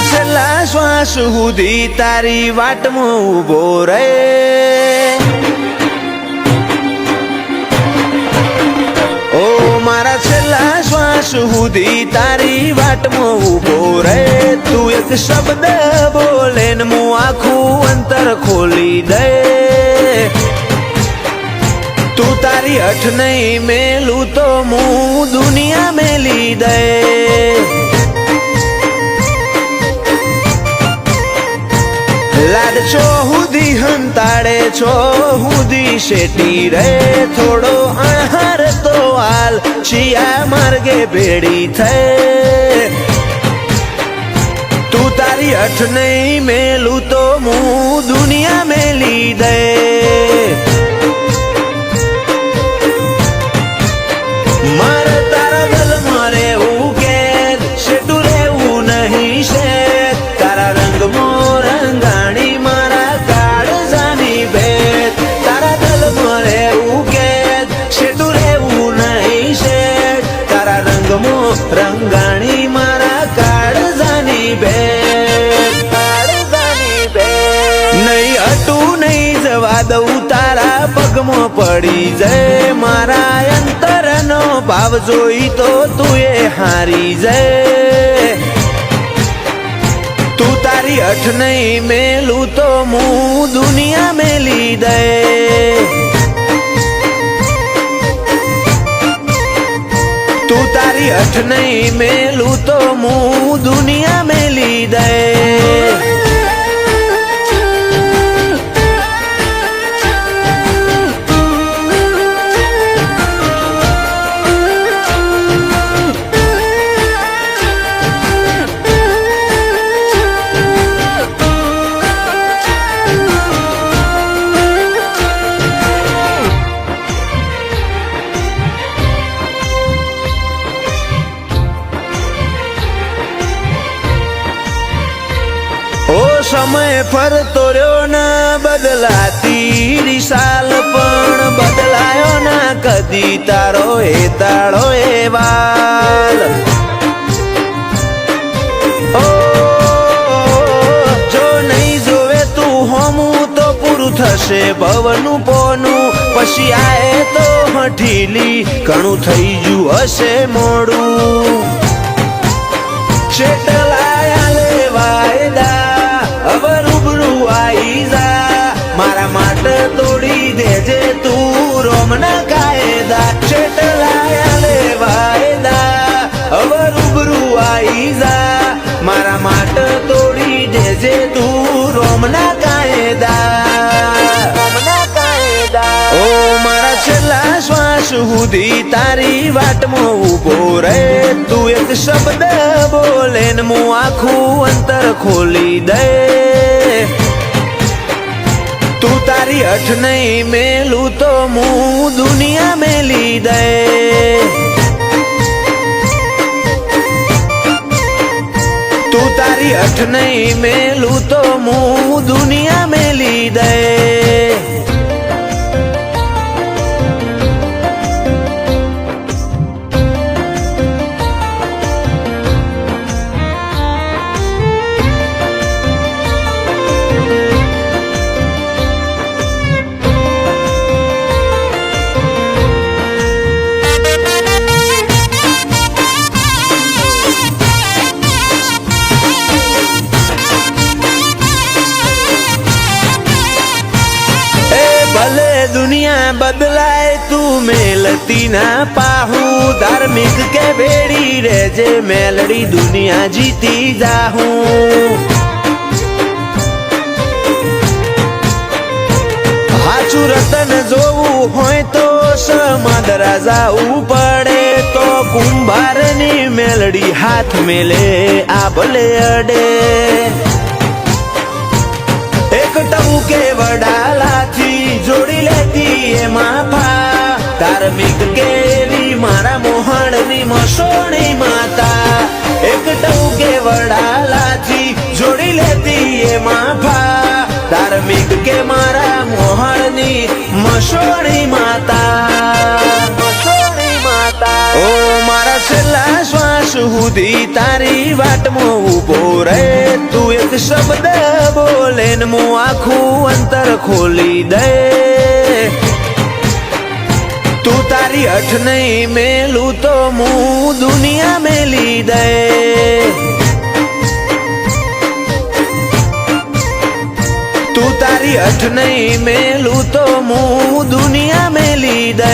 છેલ્લા શ્વાસ સુધી તારી વાટમાં ઊભો રહે. ઓ મારા છેલ્લા શ્વાસ સુધી તારી વાટમાં ઊભો રહે. તું એક શબ્દ બોલે ને હું આખું અંતર ખોલી દે. તું તારી હઠ નહીં મેલું તો હું દુનિયા મેલી દે. લાડ છો હુદી હંતાડે છો હુદી શેટી રે. થોડો અણહાર તો હાલ છિયા માર્ગે ભેડી થઈ. તું તારી હઠ નહીં મેલું તો હું દુનિયા મેલી દે. મારે તારા ગલમાં રહેવું કે શેઠું રહેવું નહીં શેઠ. તારા રંગમાં રંગાણી મારા કાળજાની ભેટ. તારા ગલમાં રહેવું કે શેઠું રહેવું નહીં શેઠ. તારા રંગમાં રંગાણી મારા કાળજાની ભેટ. કાળજાની ભેટ નહીં હટું નહીં જવા દઉં તારા પગમાં પડી જાય. મારા અંતરનો ભાવ જોઈ તો તું એ હારી જાય. તું તારી હઠ નહીં મેલું તો હું દુનિયા મેલી દે. તું તારી હઠ નહીં મેલું તો હું દુનિયા મેલી દે. સમય ફરતો રહ્યો ના બદલાતી દિશાલ પણ બદલાયો ના કદી તારો એ તાળો એ વાલ. ઓ જો નહીં જોવે તું હોમું તો પૂરું થશે ભવનું પોનું. પછી આએ તો હઠીલી ઘણું થઈ ગયું હશે મોડું. ચેટલાયા લેવાયદા હવે રૂબરૂ આઈ જા. મારા માટે તોડી દેજે તું રોમના કાયદા. ચેટલાયા લેવાયદા હવે રૂબરૂ આઈ જા. મારા માટે તોડી દેજે તું રોમના કાયદા. રોમના કાયદા ઓ મારા છેલ્લા શ્વાસ સુધી તારી વાટમાં ઊભો રહે. તું એક શબ્દ બોલે ને હું આખું અંતર ખોલી દે. તું તારી હઠ નહીં મેલું તો હું દુનિયા મેલી દે. તું તારી હઠ નહીં મેલું તો હું દુનિયા મેલી દે. દુનિયા બદલાય તું મેલતી ના પાહું. ધાર્મિક કે ભેડી રેજે મેલડી દુનિયા જીતી જાહું. હાચું રતન જોવું હોય તો સમાદરા જાવું પડે. તો કુંભારની મેલડી હાથ મેલે આ ભલે અડે. એક ટબુકે વડાલાથી જોડી લેતી એમાં ફા. ધાર્મિક કેવી મારા મોહણની મસોણી માતા. એક ટબુકે વડાલાથી જોડી લેતી એમાં ફા. ધાર્મિક કે મારા મોહણની મસોણી માતા. મસોણી માતા ઓ મારા છેલ્લા શ્વાસ સુધી તારી વાટમાં ઊભો રહે તું એક શબ્દ બોલે ને હું આખું અંતર ખોલી દે તું તારી અઠ નહીં મેલું તો હું દુનિયા મેલી દે તું તારી અઠ નહીં મેલું તો હું દુનિયા મેલી દે